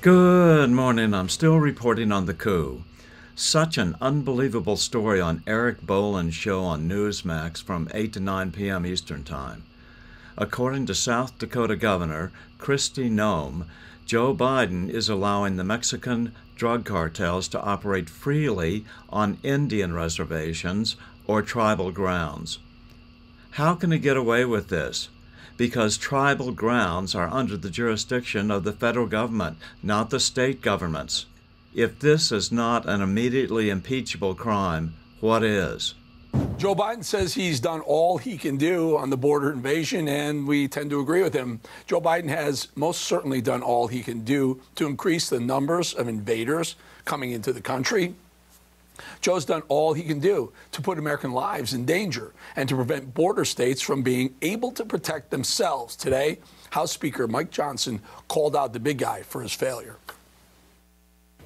Good morning. I'm still reporting on the coup. Such an unbelievable story on Eric Boland's show on Newsmax from 8 to 9 p.m. Eastern Time. According to South Dakota Governor Kristi Noem, Joe Biden is allowing the Mexican drug cartels to operate freely on Indian reservations or tribal grounds. How can he get away with this? Because tribal grounds are under the jurisdiction of the federal government, not the state governments. If this is not an immediately impeachable crime, what is? Joe Biden says he's done all he can do on the border invasion, and we tend to agree with him. Joe Biden has most certainly done all he can do to increase the numbers of invaders coming into the country. Joe's done all he can do to put American lives in danger and to prevent border states from being able to protect themselves. Today, House Speaker Mike Johnson called out the big guy for his failure.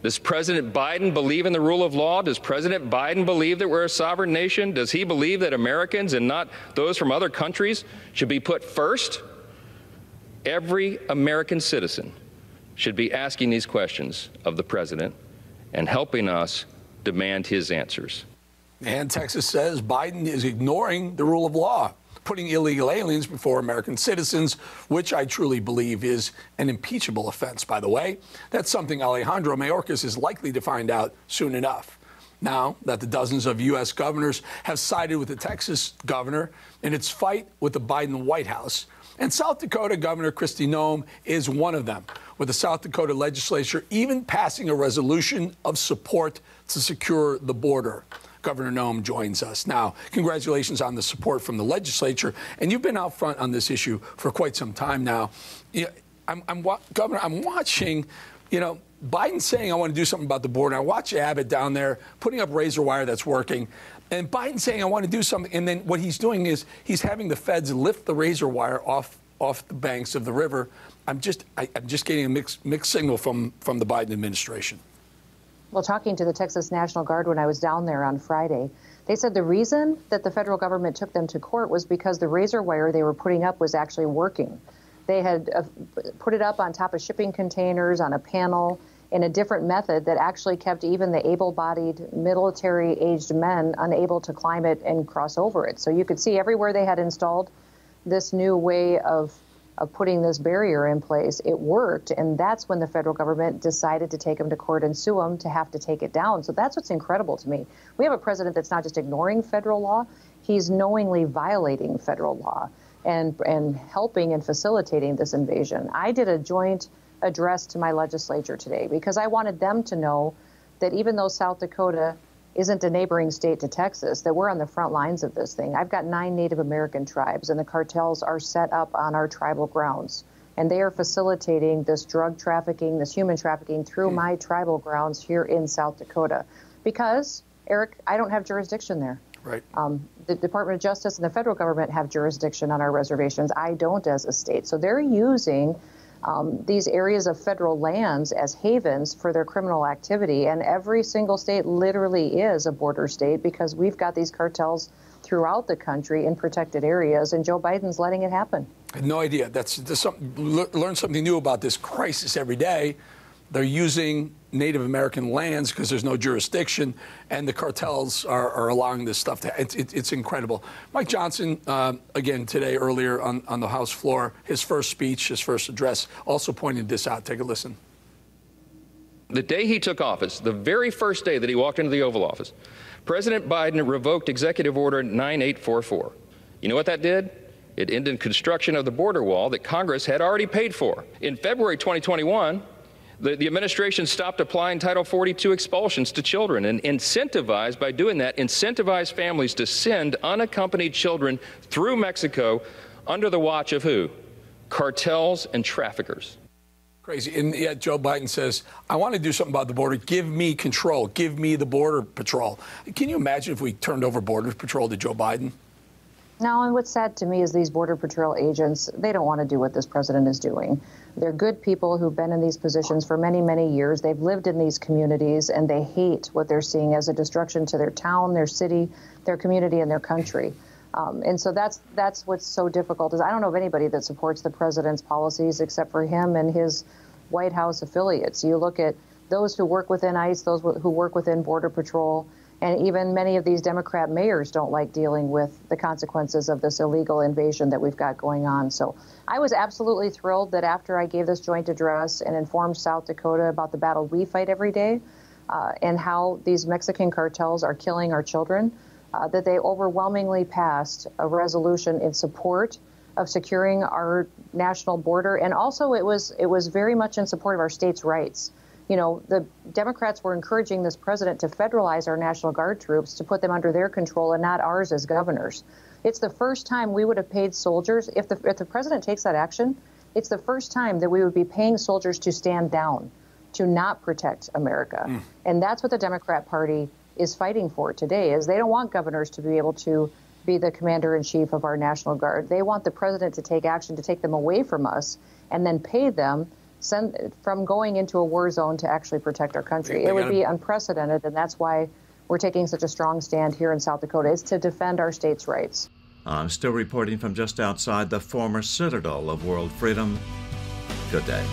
Does President Biden believe in the rule of law? Does President Biden believe that we're a sovereign nation? Does he believe that Americans and not those from other countries should be put first? Every American citizen should be asking these questions of the president and helping us demand his answers. And Texas says Biden is ignoring the rule of law, putting illegal aliens before American citizens, which I truly believe is an impeachable offense, by the way. That's something Alejandro Mayorkas is likely to find out soon enough. Now that the dozens of U.S. governors have sided with the Texas governor in its fight with the Biden White House, and South Dakota Governor Kristi Noem is one of them, with the South Dakota legislature even passing a resolution of support to secure the border. Governor Noem joins us now. Congratulations on the support from the legislature. And you've been out front on this issue for quite some time now. Governor, I'm watching, Biden saying I want to do something about the border. I watch Abbott down there putting up razor wire that's working. And Biden saying I want to do something. And then what he's doing is he's having the feds lift the razor wire off the banks of the river. I'm just getting a mixed signal from the Biden administration. Well, talking to the Texas National Guard when I was down there on Friday, they said the reason that the federal government took them to court was because the razor wire they were putting up was actually working. They had put it up on top of shipping containers on a panel in a different method that actually kept even the able-bodied military-aged men unable to climb it and cross over it. So you could see everywhere they had installed this new way of putting this barrier in place, it worked. And that's when the federal government decided to take them to court and sue them to have to take it down. So that's what's incredible to me. We have a president that's not just ignoring federal law, he's knowingly violating federal law and helping and facilitating this invasion. I did a joint address to my legislature today because I wanted them to know that even though South Dakota isn't a neighboring state to Texas, that we're on the front lines of this thing. I've got 9 Native American tribes, and the cartels are set up on our tribal grounds. And they are facilitating this drug trafficking, this human trafficking through my tribal grounds here in South Dakota. Because, Eric, I don't have jurisdiction there. Right. The Department of Justice and the federal government have jurisdiction on our reservations. I don't as a state. So they're using these areas of federal lands as havens for their criminal activity. And every single state literally is a border state because we've got these cartels throughout the country in protected areas, and Joe Biden's letting it happen. I had no idea. That's something, learn something new about this crisis every day. They're using Native American lands because there's no jurisdiction, and the cartels are allowing this stuff to. It's incredible. Mike Johnson, again today, earlier on the House floor, his first speech, his first address, also pointed this out. Take a listen. The day he took office, the very first day that he walked into the Oval Office, President Biden revoked Executive Order 9844. You know what that did? It ended construction of the border wall that Congress had already paid for. In February 2021, the administration stopped applying Title 42 expulsions to children and incentivized, by doing that, incentivized families to send unaccompanied children through Mexico under the watch of who? Cartels and traffickers. Crazy. And yet Joe Biden says, I want to do something about the border. Give me control. Give me the border patrol. Can you imagine if we turned over border patrol to Joe Biden? No, and what's sad to me is these Border Patrol agents, they don't want to do what this president is doing. They're good people who've been in these positions for many, many years. They've lived in these communities, and they hate what they're seeing as a destruction to their town, their city, their community, and their country. And so that's what's so difficult is I don't know of anybody that supports the president's policies except for him and his White House affiliates. You look at those who work within ICE, those who work within Border Patrol, and even many of these Democrat mayors don't like dealing with the consequences of this illegal invasion that we've got going on. So I was absolutely thrilled that after I gave this joint address and informed South Dakota about the battle we fight every day and how these Mexican cartels are killing our children, that they overwhelmingly passed a resolution in support of securing our national border. And also it was very much in support of our states' rights. You know, the Democrats were encouraging this president to federalize our National Guard troops, to put them under their control and not ours as governors. It's the first time we would have paid soldiers. If the president takes that action, it's the first time that we would be paying soldiers to stand down, to not protect America. And that's what the Democrat Party is fighting for today, is they don't want governors to be able to be the commander-in-chief of our National Guard. They want the president to take action to take them away from us and then pay them from going into a war zone to actually protect our country. It would be unprecedented, and that's why we're taking such a strong stand here in South Dakota, is to defend our states' rights. I'm still reporting from just outside the former citadel of world freedom. Good day.